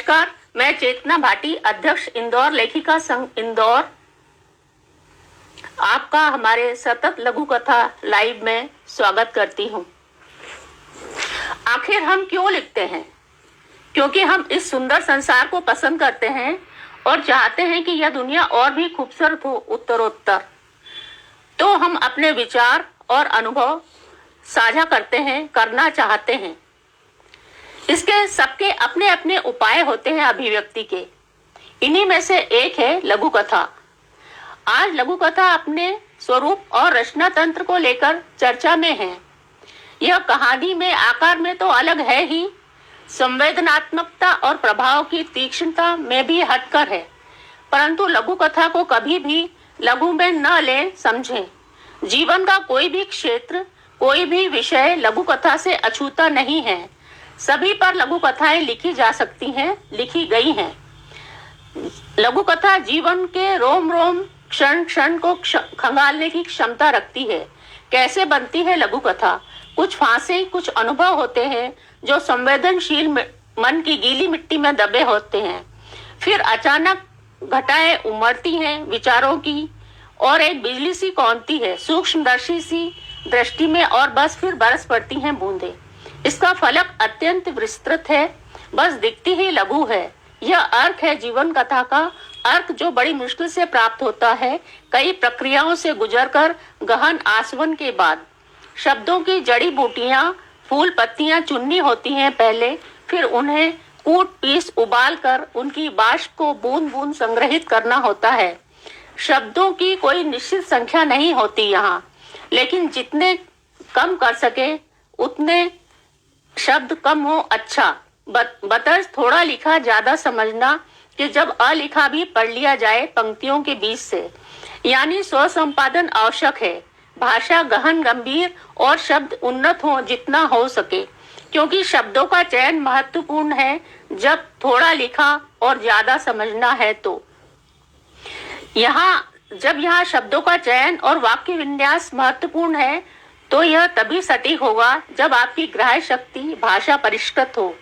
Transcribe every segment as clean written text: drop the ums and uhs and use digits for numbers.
नमस्कार, मैं चेतना भाटी, अध्यक्ष इंदौर लेखिका संघ इंदौर, आपका हमारे सतत लघु कथा लाइव में स्वागत करती हूँ। आखिर हम क्यों लिखते हैं? क्योंकि हम इस सुंदर संसार को पसंद करते हैं और चाहते हैं कि यह दुनिया और भी खूबसूरत हो उत्तरोत्तर। तो हम अपने विचार और अनुभव साझा करते हैं, करना चाहते हैं। इसके सबके अपने अपने उपाय होते हैं अभिव्यक्ति के। इन्हीं में से एक है लघु कथा। आज लघु कथा अपने स्वरूप और रचना तंत्र को लेकर चर्चा में है। यह कहानी में आकार में तो अलग है ही, संवेदनात्मकता और प्रभाव की तीक्ष्णता में भी हटकर है। परंतु लघु कथा को कभी भी लघु में न ले समझें। जीवन का कोई भी क्षेत्र, कोई भी विषय लघु कथा से अछूता नहीं है। सभी पर लघु कथाएं लिखी जा सकती हैं, लिखी गई हैं। लघु कथा जीवन के रोम रोम, क्षण क्षण को खंगालने की क्षमता रखती है। कैसे बनती है लघु कथा? कुछ फांसे, कुछ अनुभव होते हैं जो संवेदनशील मन की गीली मिट्टी में दबे होते हैं। फिर अचानक घटाएं उमड़ती हैं विचारों की, और एक बिजली सी कौंधती है सूक्ष्मदर्शी सी दृष्टि में, और बस फिर बरस पड़ती हैं बूंदें। इसका फलक अत्यंत विस्तृत है, बस दिखती ही लघु है। यह अर्क है जीवन कथा का, अर्क जो बड़ी मुश्किल से प्राप्त होता है, कई प्रक्रियाओं से गुजरकर गहन आस्वन के बाद। शब्दों की जड़ी बूटियां, फूल पत्तियां चुननी होती हैं पहले, फिर उन्हें कूट पीस उबाल कर उनकी बाष्प को बूंद बूंद संग्रहित करना होता है। शब्दों की कोई निश्चित संख्या नहीं होती यहाँ, लेकिन जितने कम कर सके उतने शब्द कम हो अच्छा। बतर्ज थोड़ा लिखा ज्यादा समझना कि जब अलिखा भी पढ़ लिया जाए पंक्तियों के बीच से, यानी स्व संपादन आवश्यक है। भाषा गहन गंभीर और शब्द उन्नत हो जितना हो सके, क्योंकि शब्दों का चयन महत्वपूर्ण है जब थोड़ा लिखा और ज्यादा समझना है। तो जब यहाँ शब्दों का चयन और वाक्य विन्यास महत्वपूर्ण है, तो यह तभी सटीक होगा जब आपकी ग्राह्य शक्ति भाषा परिष्कृत हो,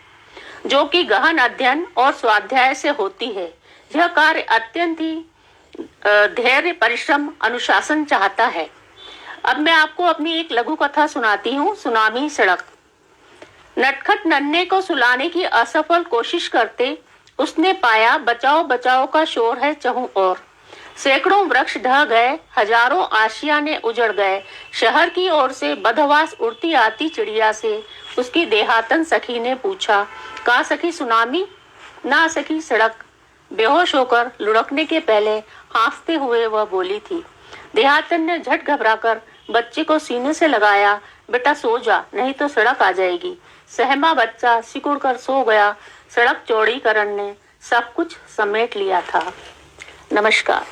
जो कि गहन अध्ययन और स्वाध्याय से होती है। यह कार्य अत्यंत ही धैर्य, परिश्रम, अनुशासन चाहता है। अब मैं आपको अपनी एक लघु कथा सुनाती हूँ, सुनामी सड़क। नटखट नन्हे को सुलाने की असफल कोशिश करते उसने पाया बचाओ बचाओ का शोर है चहुं ओर। सैकड़ों वृक्ष ढह गए, हजारों आशियाने उजड़ गए। शहर की ओर से बदहवास उड़ती आती चिड़िया से उसकी देहातन सखी ने पूछा, का सखी सुनामी? ना सखी सड़क। बेहोश होकर लुढ़कने के पहले हाँफते हुए वह बोली थी। देहातन ने झट घबराकर बच्चे को सीने से लगाया, बेटा सो जा, नहीं तो सड़क आ जाएगी। सहमा बच्चा सिकुड़ कर सो गया। सड़क चौड़ीकरण ने सब कुछ समेट लिया था। नमस्कार।